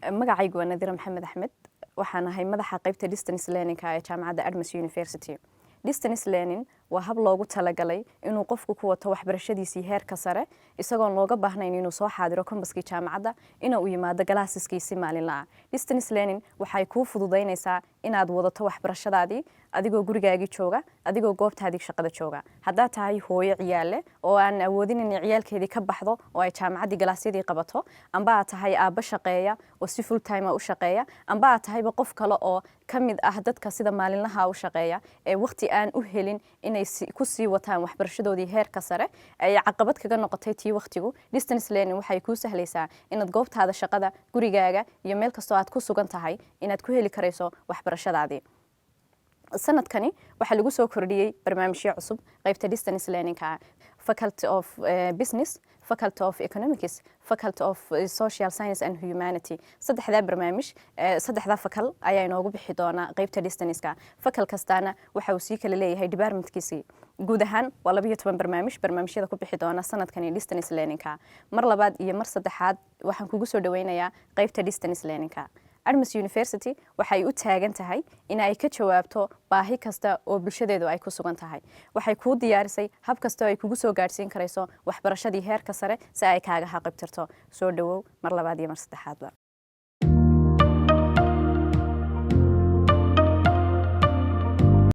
magacaygu waa Nadiira Maxamed Axmed waxaan ahay madaxa qaybta distance learning ee jaamacadda Adams University. Distance learning waa hab loogu talagalay inuu qofku ku wato waxbarashadiisii heerka sare isagoo looga baahnayn inuu soo xaadiro kambaskii jaamacadda inuu yimaado galaasiskiisii maalinlaha. Distance learning waxay kuu fududeynaysaa inaad wadato waxbarashadaadii adigoo gurigaagii jooga, adigoo goobtaadii shaqada jooga. Haddaa tahay hooyo ciyaal oo aan awoodin in ciyaalkeedii ka baxdo oo ay jaamacaddii galaasyadii qabato, amba aad tahay aabba shaqeeya oo si full time u shaqeeya, amba aad tahay qof kale oo kamid ah dadka sida maalinlaha u shaqeeya ee waqti aan u helin inay ku sii wataan waxbarashadoodii heerka sare ay caqabad kaga noqotay tii waqtigu. Distance learning waxay kuu sahlaysaa inaad goobtaada shaqada, gurigaaga iyo meel kastoo aad ku sugan tahay inaad ku heli karayso waxbarashadaadii. sanadkani waxaa lagu soo kordhiyay barnaamijyo cusub qaybta distance learning-ka, Faculty of Business, Faculty of Economics, Faculty of Social Science and Humanity. saddexda barnaamij saddexda fakal ayaa inoogu bixi doona qaybta distance-ka. Fakal kastaana waxa uu sii kala leeyahay department-kiisa. guud ahaan waa 12 barnaamijyada ku bixi doona sanadkani distance learning-ka. mar labaad iyo mar saddexaad waxaan kugu soo dhaweynayaa qaybta distance learning-ka. Adams University waxay u taagan tahay in ay ka jawaabto baahi kasta oo bulshadeedu ay ku sugan tahay. Waxay ku diyaarisay hab kasta oo ay kugu soo gaarsiin karayso waxbarashadii heerka sare si ay kaaga xaqibtirto. Soo dhawow mar labaad iyo mar saddexaadba.